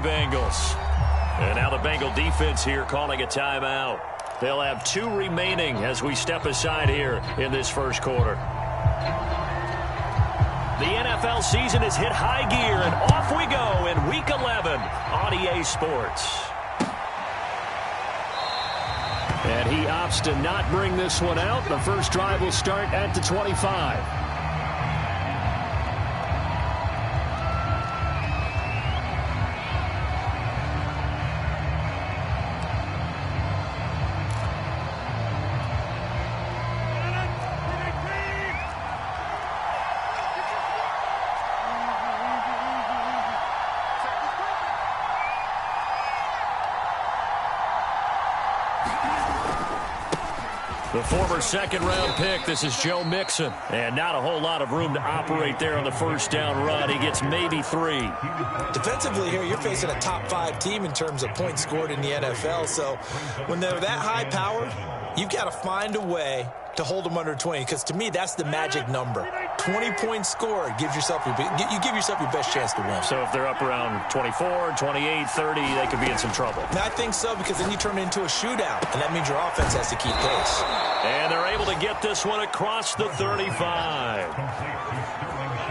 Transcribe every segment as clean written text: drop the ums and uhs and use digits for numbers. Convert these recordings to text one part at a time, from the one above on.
Bengals. And now the Bengal defense here calling a timeout. They'll have 2 remaining as we step aside here in this first quarter. The NFL season has hit high gear, and off we go in Week 11 on EA Sports. And he opts to not bring this one out. The first drive will start at the 25. The former second-round pick, this is Joe Mixon. And not a whole lot of room to operate there on the first down run. He gets maybe 3. Defensively here, you're facing a top-5 team in terms of points scored in the NFL. So when they're that high-powered, you've got to find a way to hold them under 20. Because to me, that's the magic number. 20 points scored gives yourself you give yourself your best chance to win. So if they're up around 24, 28, 30, they could be in some trouble. And I think so, because then you turn it into a shootout, and that means your offense has to keep pace. And they're able to get this one across the 35.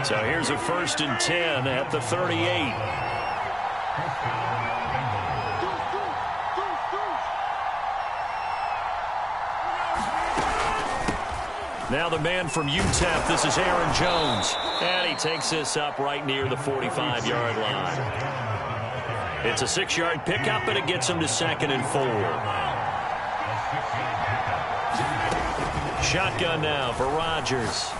So here's a 1st and 10 at the 38. Now the man from UTEP, this is Aaron Jones. And he takes this up right near the 45-yard line. It's a 6-yard pickup, and it gets him to 2nd and 4. Shotgun now for Rodgers.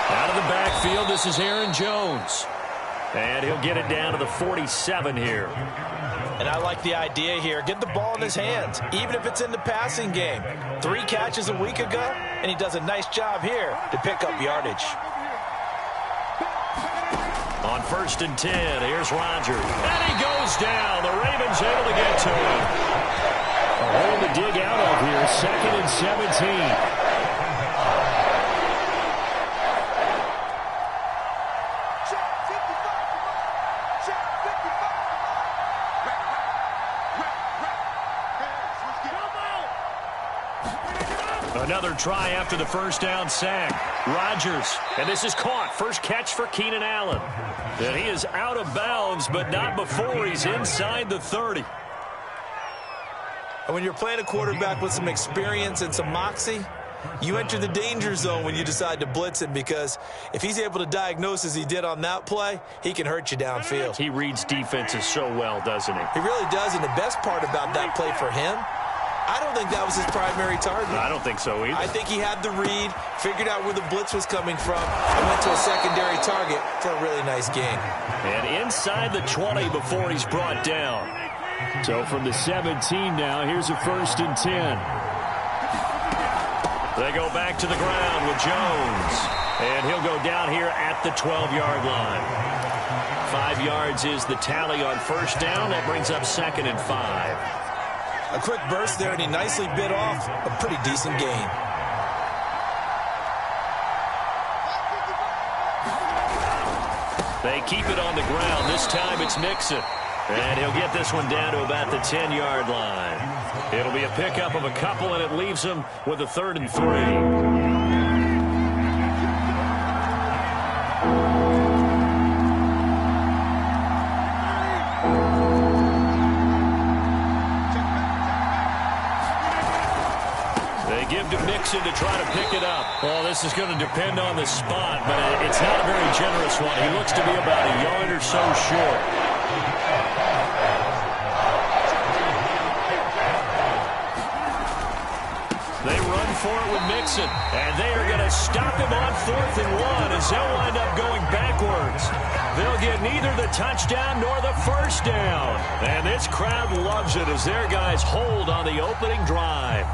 Out of the backfield, this is Aaron Jones. And he'll get it down to the 47 here. And I like the idea here. Get the ball in his hands, even if it's in the passing game. 3 catches a week ago, and he does a nice job here to pick up yardage. On 1st and 10, here's Rodgers. And he goes down. The Ravens able to get to him. A hole to dig out of here. 2nd and 17. Another try after the first down sack. Rodgers, and this is caught. First catch for Keenan Allen. And he is out of bounds, but not before he's inside the 30. And when you're playing a quarterback with some experience and some moxie, you enter the danger zone when you decide to blitz him, because if he's able to diagnose as he did on that play, he can hurt you downfield. He reads defenses so well, doesn't he? He really does, and the best part about that play for him, I don't think that was his primary target. I don't think so either. I think he had the read, figured out where the blitz was coming from, and went to a secondary target for a really nice gain. And inside the 20 before he's brought down. So from the 17 now, here's a 1st and 10. They go back to the ground with Jones. And he'll go down here at the 12-yard line. 5 yards is the tally on first down. That brings up 2nd and 5. A quick burst there, and he nicely bit off a pretty decent gain. They keep it on the ground. This time it's Mixon. And he'll get this one down to about the 10-yard line. It'll be a pickup of a couple, and it leaves him with a 3rd and 3. Give to Mixon to try to pick it up. Well, this is going to depend on the spot, but it's not a very generous one. He looks to be about a yard or so short. They run for it with Mixon, and they are going to stop him on 4th and 1 as they'll wind up going backwards. They'll get neither the touchdown nor the first down. And this crowd loves it as their guys hold on the opening drive.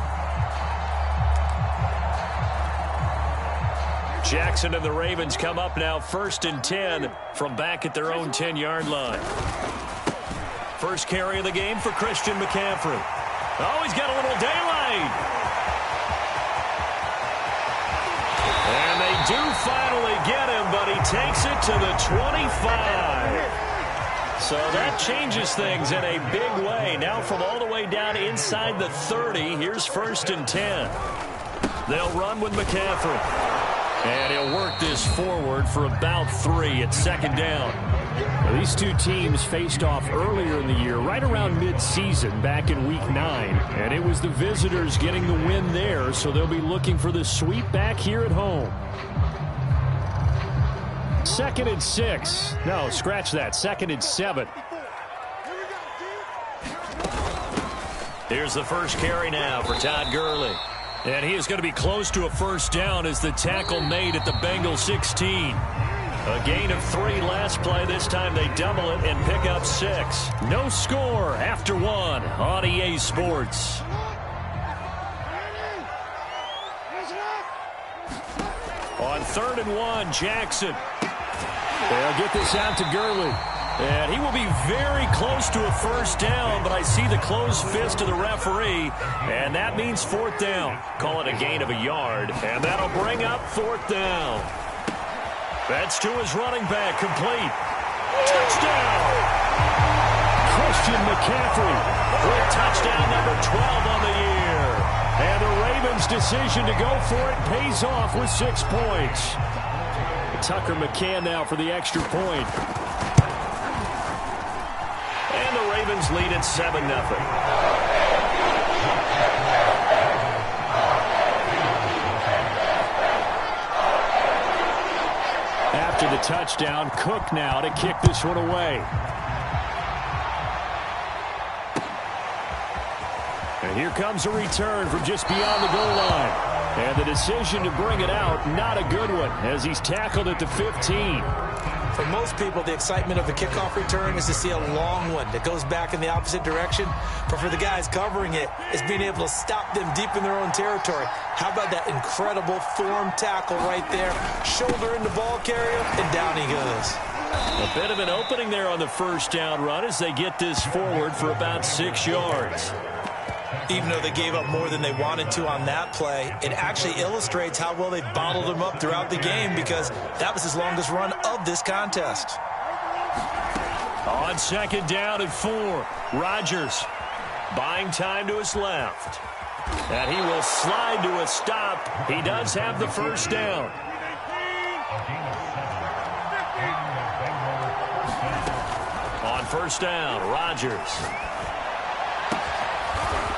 Jackson and the Ravens come up now 1st and 10 from back at their own 10-yard line. First carry of the game for Christian McCaffrey. Oh, he's got a little daylight. And they do finally get him, but he takes it to the 25. So that changes things in a big way. Now from all the way down inside the 30, here's 1st and 10. They'll run with McCaffrey. And he'll work this forward for about 3 at 2nd down. Well, these two teams faced off earlier in the year, right around mid-season, back in Week 9. And it was the visitors getting the win there, so they'll be looking for the sweep back here at home. 2nd and 6. No, scratch that. 2nd and 7. Here's the first carry now for Todd Gurley. And he is going to be close to a 1st down as the tackle made at the Bengals 16. A gain of 3 last play. This time they double it and pick up 6. No score after 1 on EA Sports. On 3rd and 1, Jackson. They'll get this out to Gurley. And he will be very close to a 1st down, but I see the closed fist of the referee, and that means 4th down. Call it a gain of a yard, and that'll bring up 4th down. That's to his running back, complete. Touchdown! Christian McCaffrey with touchdown number 12 on the year. And the Ravens' decision to go for it pays off with 6 points. Tucker McCann now for the extra point. And the Ravens lead at 7-0. After the touchdown, Cook now to kick this one away. And here comes a return from just beyond the goal line. And the decision to bring it out, not a good one, as he's tackled at the 15. For most people, the excitement of a kickoff return is to see a long one that goes back in the opposite direction. But for the guys covering it, it's being able to stop them deep in their own territory. How about that incredible form tackle right there? Shoulder in the ball carrier, and down he goes. A bit of an opening there on the 1st down run as they get this forward for about 6 yards. Even though they gave up more than they wanted to on that play, it actually illustrates how well they bottled them up throughout the game, because that was his longest run of this contest. On 2nd down and 4, Rodgers buying time to his left. And he will slide to a stop. He does have the 1st down. On 1st down, Rodgers.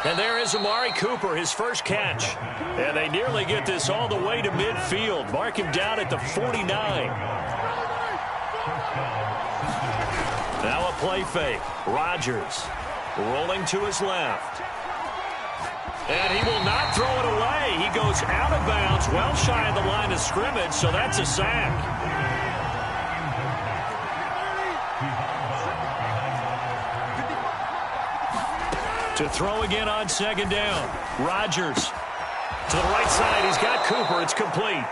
And there is Amari Cooper, his first catch. And they nearly get this all the way to midfield. Mark him down at the 49. Now a play fake. Rodgers rolling to his left. And he will not throw it away. He goes out of bounds, well shy of the line of scrimmage, so that's a sack. To throw again on 2nd down. Rodgers to the right side. He's got Cooper. It's complete.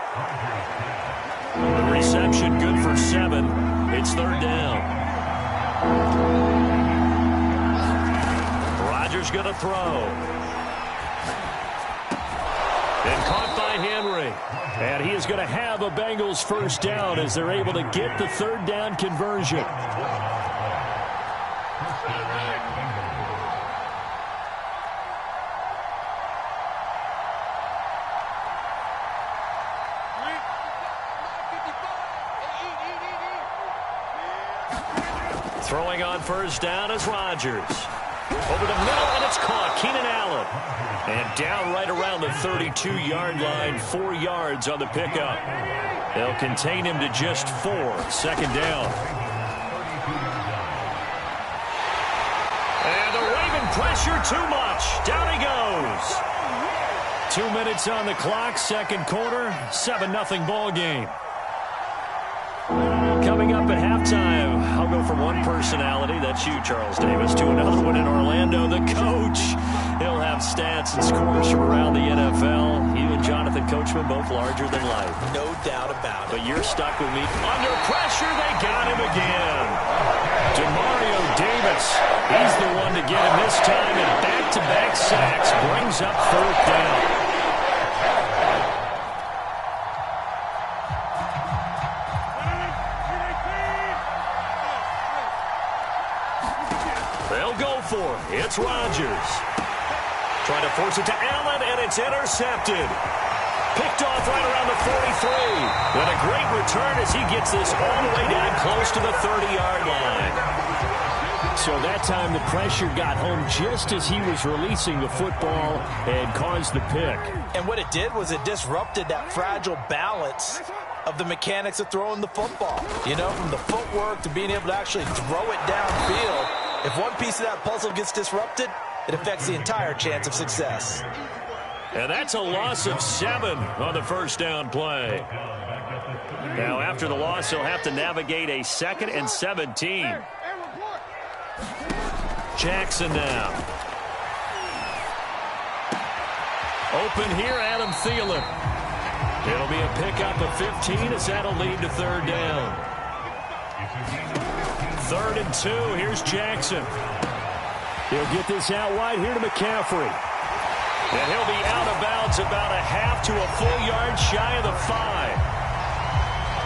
The reception good for 7. It's 3rd down. Rodgers going to throw. And caught by Henry. And he is going to have a Bengals 1st down as they're able to get the 3rd down conversion. Throwing on 1st down is Rodgers. Over the middle, and it's caught. Keenan Allen. And down right around the 32-yard line, 4 yards on the pickup. They'll contain him to just 4. 2nd down. And the Raven pressure too much. Down he goes. 2 minutes on the clock, 2nd quarter, 7-0 ball game. Coming up at halftime, I'll go from one personality, that's you, Charles Davis, to another one in Orlando, the coach. He'll have stats and scores from around the NFL. You and Jonathan Coachman, both larger than life. No doubt about it. But you're stuck with me. Under pressure, they got him again. Demario Davis, he's the one to get him this time, and back-to-back sacks brings up 4th down. They'll go for it. It's Rodgers. Trying to force it to Allen, and it's intercepted. Picked off right around the 43. But a great return as he gets this all the way down close to the 30-yard line. So that time the pressure got home just as he was releasing the football and caused the pick. And what it did was it disrupted that fragile balance of the mechanics of throwing the football. You know, from the footwork to being able to actually throw it downfield. If one piece of that puzzle gets disrupted, it affects the entire chance of success. And that's a loss of 7 on the first down play. Now, after the loss, he'll have to navigate a 2nd and 17. Jackson now. Open here, Adam Thielen. It'll be a pickup of 15 as that'll lead to 3rd down. 3rd and 2. Here's Jackson. He'll get this out wide here to McCaffrey. And he'll be out of bounds about a half to a full yard shy of the 5.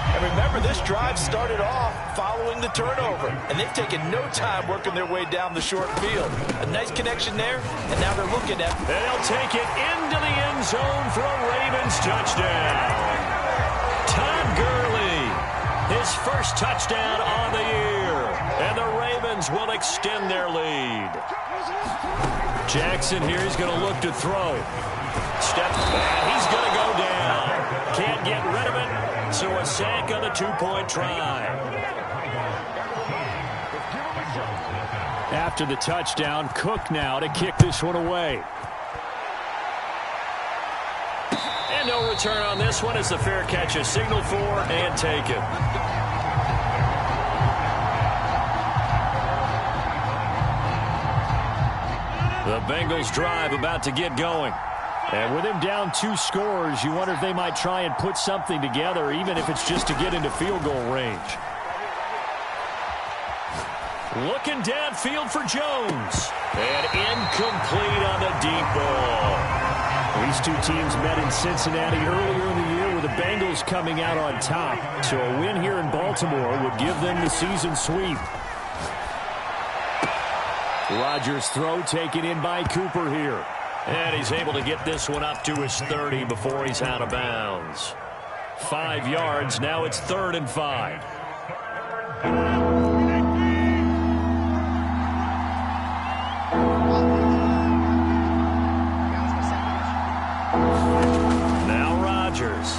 And remember, this drive started off following the turnover. And they've taken no time working their way down the short field. A nice connection there, and now they're looking at... And they'll take it into the end zone for a Ravens touchdown. Todd Gurley, his first touchdown on the year. And the Ravens will extend their lead. Jackson here, he's going to look to throw. Step back, he's going to go down. Can't get rid of it, so a sack on the 2-point try. After the touchdown, Cook now to kick this one away. And no return on this one as the fair catch is signaled for and taken. The Bengals drive about to get going. And with him down 2 scores, you wonder if they might try and put something together, even if it's just to get into field goal range. Looking downfield for Jones. And incomplete on the deep ball. These two teams met in Cincinnati earlier in the year with the Bengals coming out on top. So a win here in Baltimore would give them the season sweep. Rodgers' throw taken in by Cooper here. And he's able to get this one up to his 30 before he's out of bounds. 5 yards. Now it's 3rd and 5. Now Rodgers.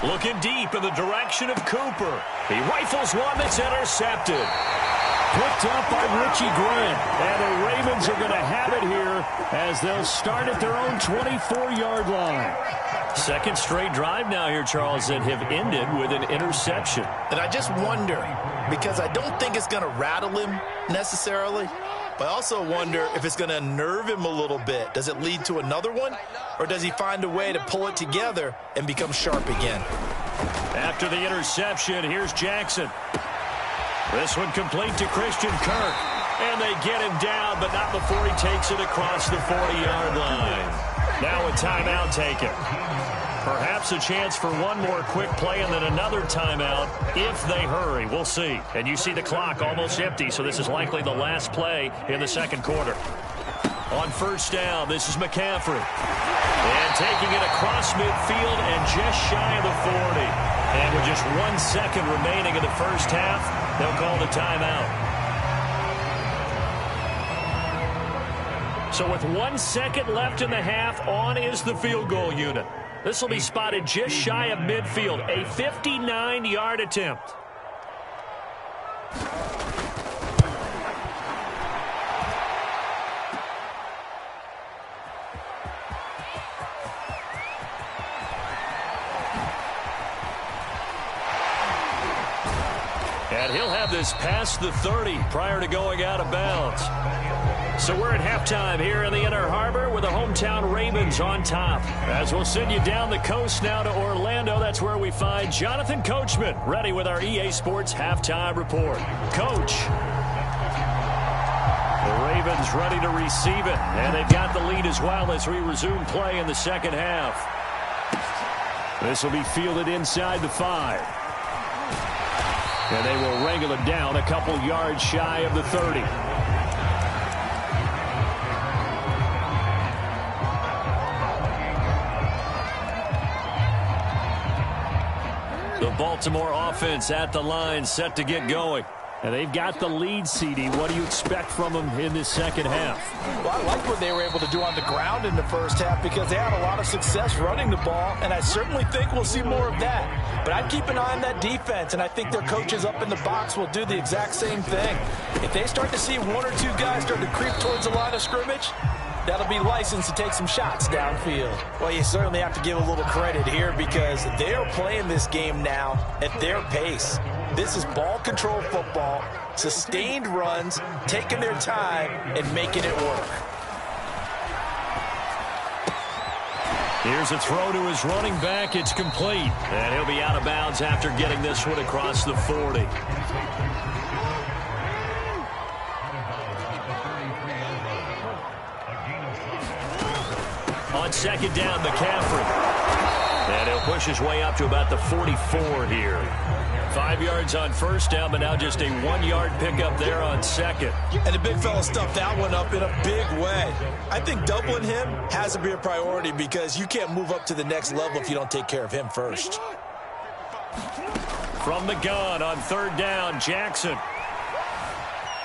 Looking deep in the direction of Cooper. He rifles one that's intercepted. Picked up by Richie Grant. And the Ravens are going to have it here as they'll start at their own 24-yard line. Second straight drive now here, Charles, that have ended with an interception. And I just wonder, because I don't think it's going to rattle him necessarily, but I also wonder if it's going to unnerve him a little bit. Does it lead to another one? Or does he find a way to pull it together and become sharp again? After the interception, here's Jackson. This one complete to Christian Kirk. And they get him down, but not before he takes it across the 40-yard line. Now a timeout taken. Perhaps a chance for one more quick play and then another timeout if they hurry. We'll see. And you see the clock almost empty, so this is likely the last play in the second quarter. On first down, this is McCaffrey. And taking it across midfield and just shy of the 40. And with just 1 second remaining in the first half, they'll call the timeout. So with 1 second left in the half, on is the field goal unit. This will be spotted just shy of midfield, a 59-yard attempt. And he'll have this past the 30 prior to going out of bounds. So we're at halftime here in the Inner Harbor with the hometown Ravens on top. As we'll send you down the coast now to Orlando, that's where we find Jonathan Coachman ready with our EA Sports halftime report. Coach. The Ravens ready to receive it, and they've got the lead as well as we resume play in the second half. This will be fielded inside the 5. And they will wrangle it down a couple yards shy of the 30. The Baltimore offense at the line, set to get going. And they've got the lead, CD. What do you expect from them in this second half? Well, I like what they were able to do on the ground in the first half because they had a lot of success running the ball, and I certainly think we'll see more of that. But I'd keep an eye on that defense, and I think their coaches up in the box will do the exact same thing. If they start to see one or two guys start to creep towards the line of scrimmage, that'll be licensed to take some shots downfield. Well, you certainly have to give a little credit here because they're playing this game now at their pace. This is ball control football, sustained runs, taking their time, and making it work. Here's a throw to his running back. It's complete. And he'll be out of bounds after getting this one across the 40. On second down, McCaffrey. And he'll push his way up to about the 44 here. 5 yards on first down, but now just a 1-yard pickup there on second. And the big fella stuffed that one up in a big way. I think doubling him has to be a priority because you can't move up to the next level if you don't take care of him first. From the gun on third down, Jackson.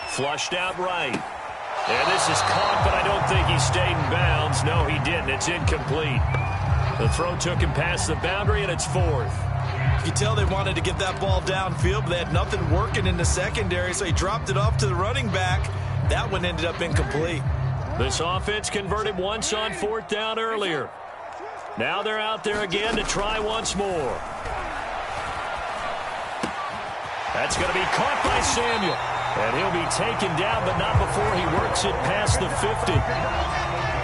Flushed out right. And this is caught, but I don't think he stayed in bounds. No, he didn't. It's incomplete. The throw took him past the boundary, and it's fourth. You can tell they wanted to get that ball downfield, but they had nothing working in the secondary, so he dropped it off to the running back. That one ended up incomplete. This offense converted once on fourth down earlier. Now they're out there again to try once more. That's going to be caught by Samuel. And he'll be taken down, but not before he works it past the 50.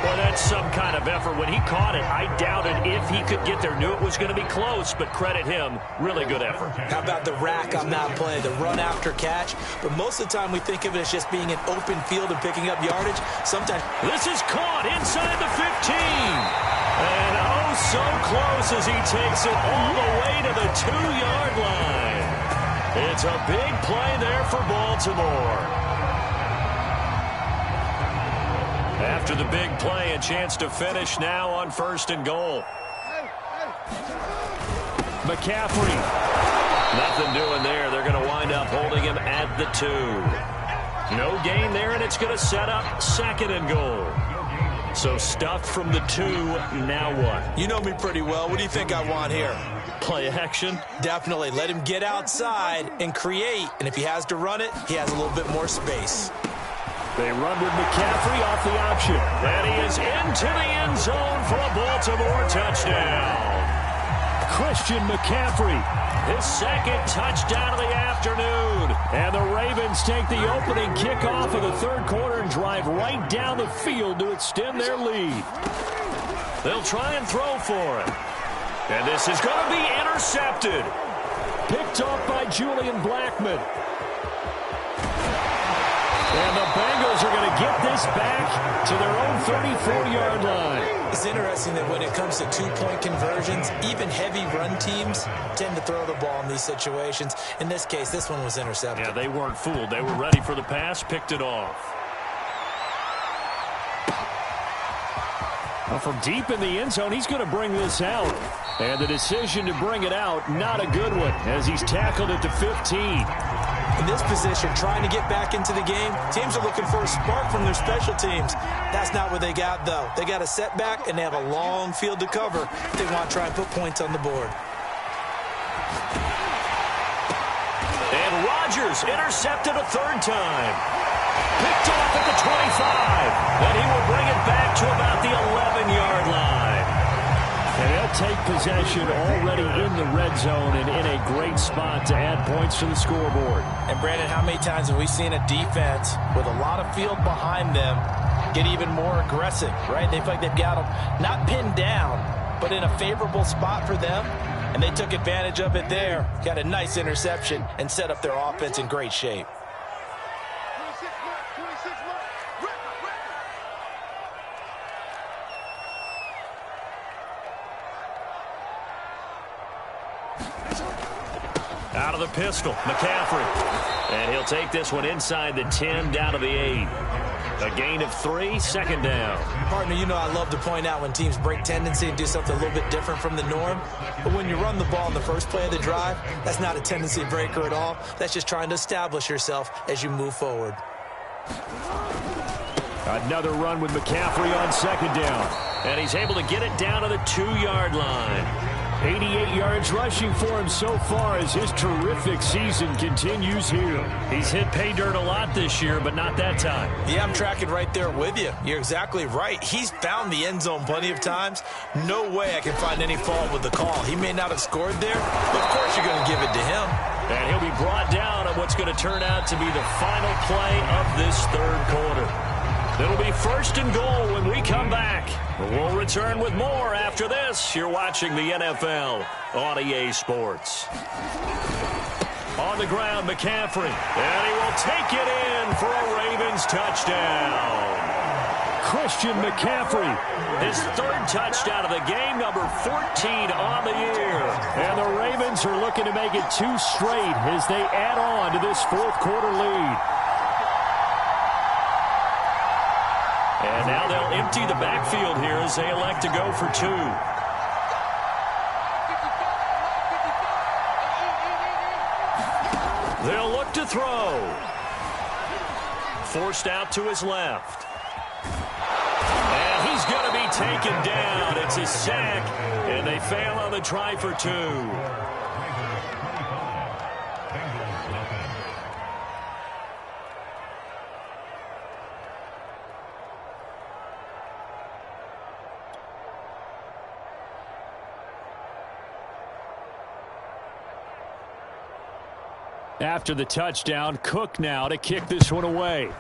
Well, that's some kind of effort. When he caught it, I doubted if he could get there. Knew it was going to be close, but credit him. Really good effort. How about the rack on that play, the run after catch? But most of the time we think of it as just being an open field and picking up yardage. Sometimes this is caught inside the 15. And oh, so close as he takes it all the way to the 2-yard line. It's a big play there for Baltimore. After the big play, a chance to finish now on first and goal. McCaffrey. Nothing doing there. They're going to wind up holding him at the 2. No gain there, and it's going to set up second and goal. So stuffed from the 2, now what? You know me pretty well. What do you think I want here? Play action? Definitely. Let him get outside and create. And if he has to run it, he has a little bit more space. They run with McCaffrey off the option. And he is into the end zone for a Baltimore touchdown. Christian McCaffrey, his second touchdown of the afternoon. And the Ravens take the opening kickoff of the third quarter and drive right down the field to extend their lead. They'll try and throw for it. And this is going to be intercepted. Picked off by Julian Blackmon. And the Bengals are going to get this back to their own 34-yard line. It's interesting that when it comes to two-point conversions, even heavy run teams tend to throw the ball in these situations. In this case, this one was intercepted. Yeah, they weren't fooled. They were ready for the pass, picked it off. Now from deep in the end zone, he's going to bring this out. And the decision to bring it out, not a good one, as he's tackled at the 15. In this position, trying to get back into the game, teams are looking for a spark from their special teams. That's not what they got, though. They got a setback, and they have a long field to cover if they want to try and put points on the board. And Rodgers intercepted a third time. Picked off at the 25. And he will bring it back to about the 11-yard line. And they'll take possession already in the red zone and in a great spot to add points to the scoreboard. And, Brandon, how many times have we seen a defense with a lot of field behind them get even more aggressive, right? They feel like they've got them not pinned down, but in a favorable spot for them, and they took advantage of it there. Got a nice interception and set up their offense in great shape. Out of the pistol, McCaffrey. And he'll take this one inside the 10, down to the 8. A gain of 3, second down. Partner, you know I love to point out when teams break tendency and do something a little bit different from the norm. But when you run the ball in the first play of the drive, that's not a tendency breaker at all. That's just trying to establish yourself as you move forward. Another run with McCaffrey on second down. And he's able to get it down to the 2-yard line. 88 yards rushing for him so far as his terrific season continues here. He's hit pay dirt a lot this year, but not that time. Yeah, I'm tracking right there with you. You're exactly right. He's found the end zone plenty of times. No way I can find any fault with the call. He may not have scored there, but of course you're going to give it to him. And he'll be brought down on what's going to turn out to be the final play of this third quarter. It'll be first and goal when we come back. We'll return with more after this. You're watching the NFL on EA Sports. On the ground, McCaffrey. And he will take it in for a Ravens touchdown. Christian McCaffrey. His third touchdown of the game, number 14 on the year. And the Ravens are looking to make it 2 straight as they add on to this fourth quarter lead. And now they'll empty the backfield here as they elect to go for 2. They'll look to throw. Forced out to his left. And he's going to be taken down. It's a sack, and they fail on the try for 2. After the touchdown, Cook now to kick this one away.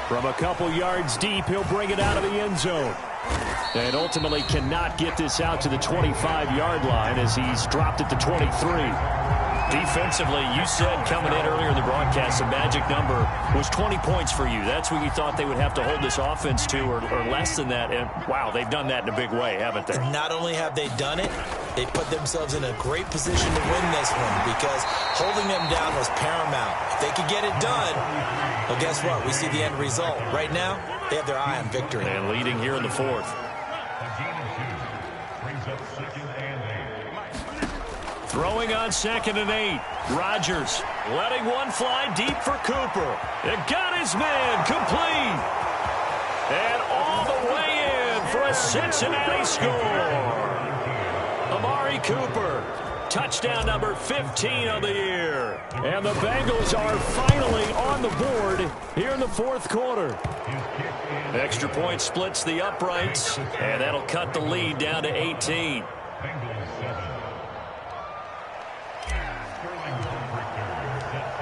From a couple yards deep, he'll bring it out of the end zone. And ultimately cannot get this out to the 25-yard line as he's dropped it to 23. Defensively, you said coming in earlier in the broadcast, the magic number was 20 points for you. That's what you thought they would have to hold this offense to, or less than that. And, wow, they've done that in a big way, haven't they? Not only have they done it, they put themselves in a great position to win this one because holding them down was paramount. If they could get it done, well, guess what? We see the end result. Right now, they have their eye on victory. And leading here in the fourth. Throwing on 2nd and 8. Rodgers letting one fly deep for Cooper. It got his man complete. And all the way in for a Cincinnati score. Amari Cooper, touchdown number 15 of the year. And the Bengals are finally on the board here in the fourth quarter. Extra point splits the uprights, and that'll cut the lead down to 18.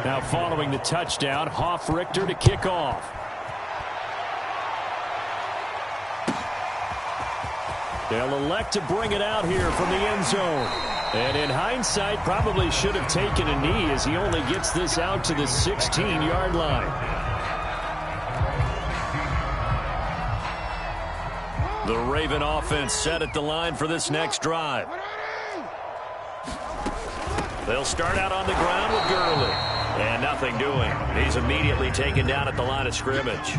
Now following the touchdown, Richter to kick off. They'll elect to bring it out here from the end zone. And in hindsight, probably should have taken a knee as he only gets this out to the 16-yard line. The Raven offense set at the line for this next drive. They'll start out on the ground with Gurley. And nothing doing. He's immediately taken down at the line of scrimmage.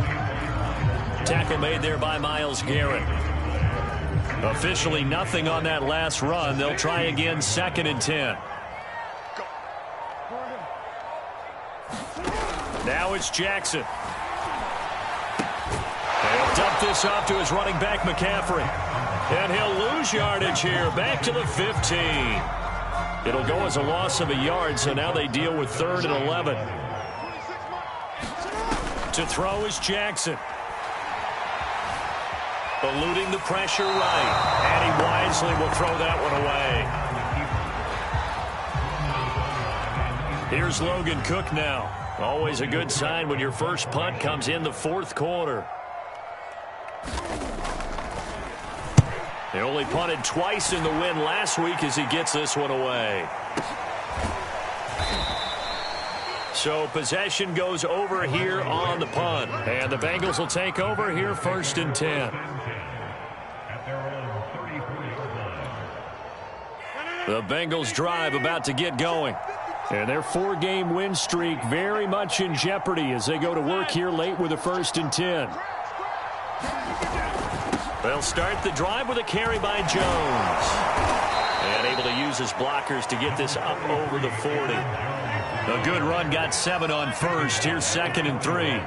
Tackle made there by Myles Garrett. Officially nothing on that last run. They'll try again 2nd and 10. Now it's Jackson. He'll dump this off to his running back, McCaffrey. And he'll lose yardage here. Back to the 15. It'll go as a loss of a yard, so now they deal with 3rd and 11. To throw is Jackson. Eluding the pressure right. And he wisely will throw that one away. Here's Logan Cook now. Always a good sign when your first punt comes in the fourth quarter. He only punted twice in the win last week as he gets this one away. So possession goes over here on the punt. And the Bengals will take over here 1st and 10. The Bengals drive about to get going. And their 4-game win streak very much in jeopardy as they go to work here late with a 1st and 10. They'll start the drive with a carry by Jones. And able to use his blockers to get this up over the 40. A good run, got 7 on first. Here's 2nd and 3.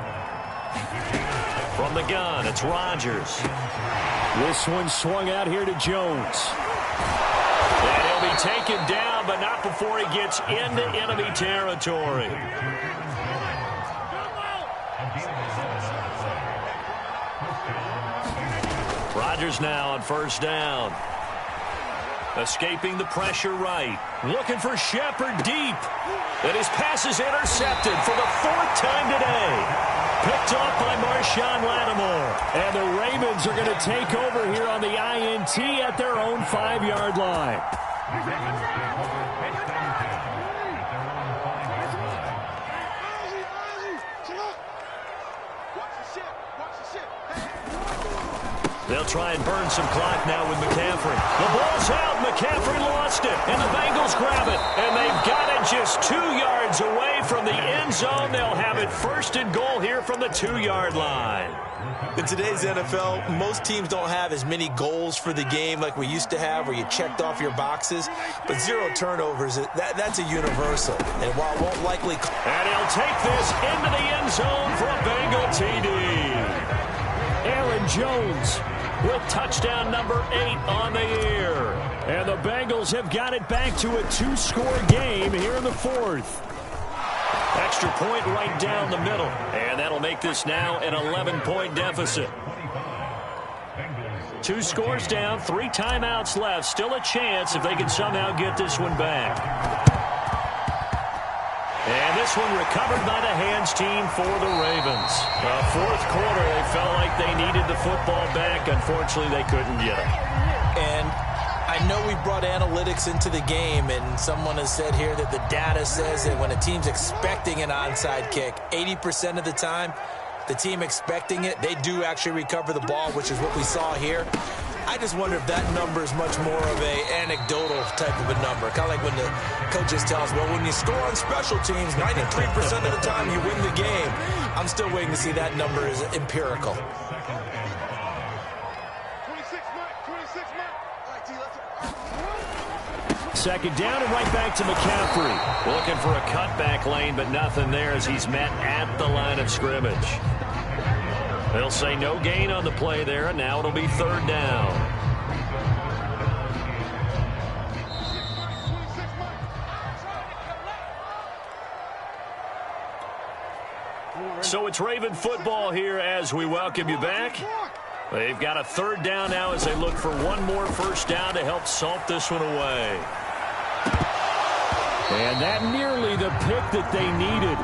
From the gun, it's Rodgers. This one swung out here to Jones. And he'll be taken down, but not before he gets into enemy territory. Rodgers now on 1st down. Escaping the pressure right. Looking for Shepard deep. And his pass is intercepted for the 4th time today. Picked off by Marshawn Lattimore. And the Ravens are going to take over here on the INT at their own 5-yard line. They'll try and burn some clock now with McCaffrey. The ball's out. McCaffrey lost it. And the Bengals grab it. And they've got it just 2 yards away from the end zone. They'll have it 1st and goal here from the 2-yard line. In today's NFL, most teams don't have as many goals for the game like we used to have where you checked off your boxes. But 0 turnovers, that's a universal. And while it won't likely... And he'll take this into the end zone for a Bengal TD. Aaron Jones with touchdown number 8 on the year. And the Bengals have got it back to a 2-score game here in the 4th. Extra point right down the middle. And that'll make this now an 11-point deficit. 2 scores down, 3 timeouts left. Still a chance if they can somehow get this one back. And this one recovered by the hands team for the Ravens. 4th quarter, they felt like they needed the football back. Unfortunately, they couldn't get it. And I know we brought analytics into the game, and someone has said here that the data says that when a team's expecting an onside kick, 80% of the time, the team expecting it, they do actually recover the ball, which is what we saw here. I just wonder if that number is much more of a anecdotal type of a number. Kind of like when the coaches tell us, well, when you score on special teams, 93% of the time you win the game. I'm still waiting to see that number is empirical. 26, Marc. All right, T, let's... 2nd down and right back to McCaffrey. Looking for a cutback lane, but nothing there as he's met at the line of scrimmage. They'll say no gain on the play there, and now it'll be 3rd down. So it's Raven football here as we welcome you back. They've got a 3rd down now as they look for one more 1st down to help salt this one away. And that nearly the pick that they needed.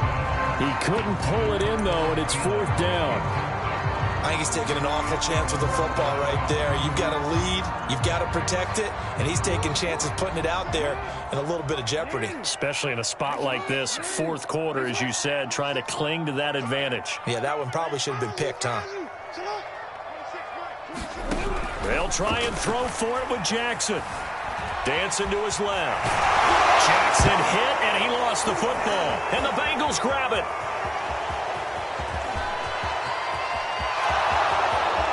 He couldn't pull it in, though, and it's 4th down. I think he's taking an awful chance with the football right there. You've got to lead, you've got to protect it, and he's taking chances putting it out there in a little bit of jeopardy. Especially in a spot like this, 4th quarter, as you said, trying to cling to that advantage. Yeah, that one probably should have been picked, huh? They'll try and throw for it with Jackson. Dancing to his left. Jackson hit, and he lost the football. And the Bengals grab it.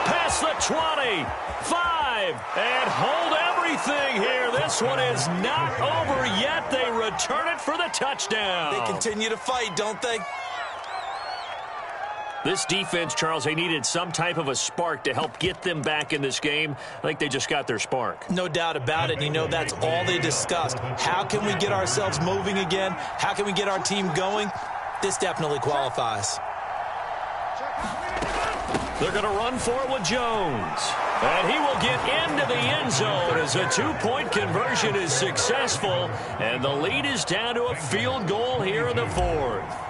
Past the 20, 5, and hold everything here. This one is not over yet. They return it for the touchdown. They continue to fight, don't they? This defense, Charles, they needed some type of a spark to help get them back in this game. I think they just got their spark. No doubt about it. You know, that's all they discussed. How can we get ourselves moving again? How can we get our team going? This definitely qualifies. They're going to run for it with Jones. And he will get into the end zone as a 2-point conversion is successful. And the lead is down to a field goal here in the 4th.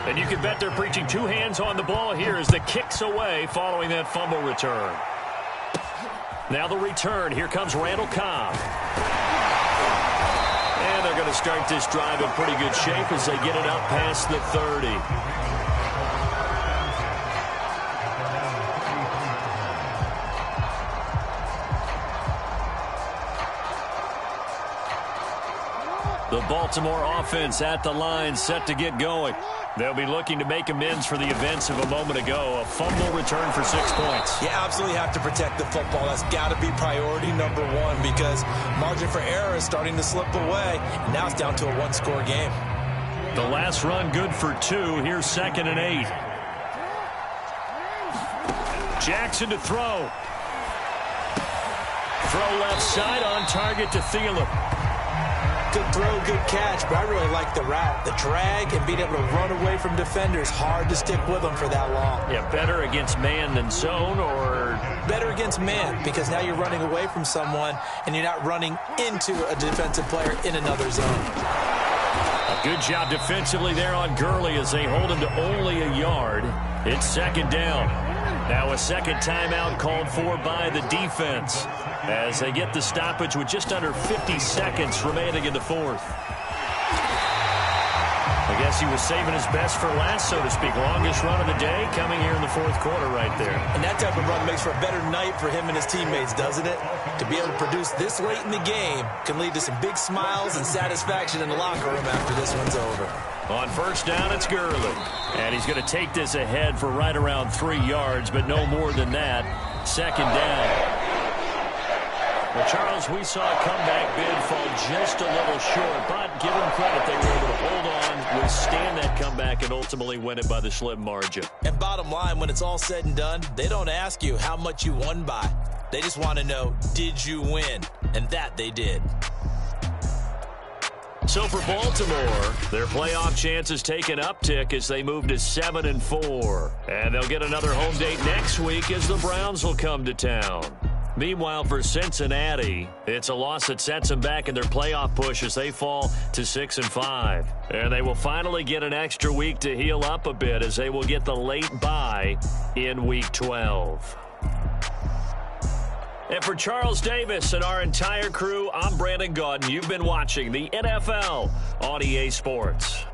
And you can bet they're preaching 2 hands on the ball here as the kick's away following that fumble return. Now the return. Here comes Randall Cobb. And they're going to start this drive in pretty good shape as they get it up past the 30. The Baltimore offense at the line, set to get going. They'll be looking to make amends for the events of a moment ago. A fumble return for 6 points. You absolutely have to protect the football. That's got to be priority number one because margin for error is starting to slip away. And now it's down to a one-score game. The last run good for 2. Here's 2nd and 8. Jackson to throw. Throw left side on target to Thielen. Good throw, good catch, but I really like the route. The drag and being able to run away from defenders, hard to stick with them for that long. Yeah, better against man than zone, or? Better against man, because now you're running away from someone and you're not running into a defensive player in another zone. A good job defensively there on Gurley as they hold him to only a yard. It's 2nd down. Now a second timeout called for by the defense as they get the stoppage with just under 50 seconds remaining in the fourth. I guess he was saving his best for last, so to speak. Longest run of the day coming here in the fourth quarter right there. And that type of run makes for a better night for him and his teammates, doesn't it? To be able to produce this late in the game can lead to some big smiles and satisfaction in the locker room after this one's over. On first down, it's Gurley. And he's going to take this ahead for right around 3 yards, but no more than that. 2nd down. Well, Charles, we saw a comeback bid fall just a little short, but give them credit. They were able to hold on, withstand that comeback, and ultimately win it by the slim margin. And bottom line, when it's all said and done, they don't ask you how much you won by. They just want to know, did you win? And that they did. So for Baltimore, their playoff chances take an uptick as they move to 7-4. And they'll get another home date next week as the Browns will come to town. Meanwhile, for Cincinnati, it's a loss that sets them back in their playoff push as they fall to 6-5. And they will finally get an extra week to heal up a bit as they will get the late bye in Week 12. And for Charles Davis and our entire crew, I'm Brandon Gaudin. You've been watching the NFL on EA Sports.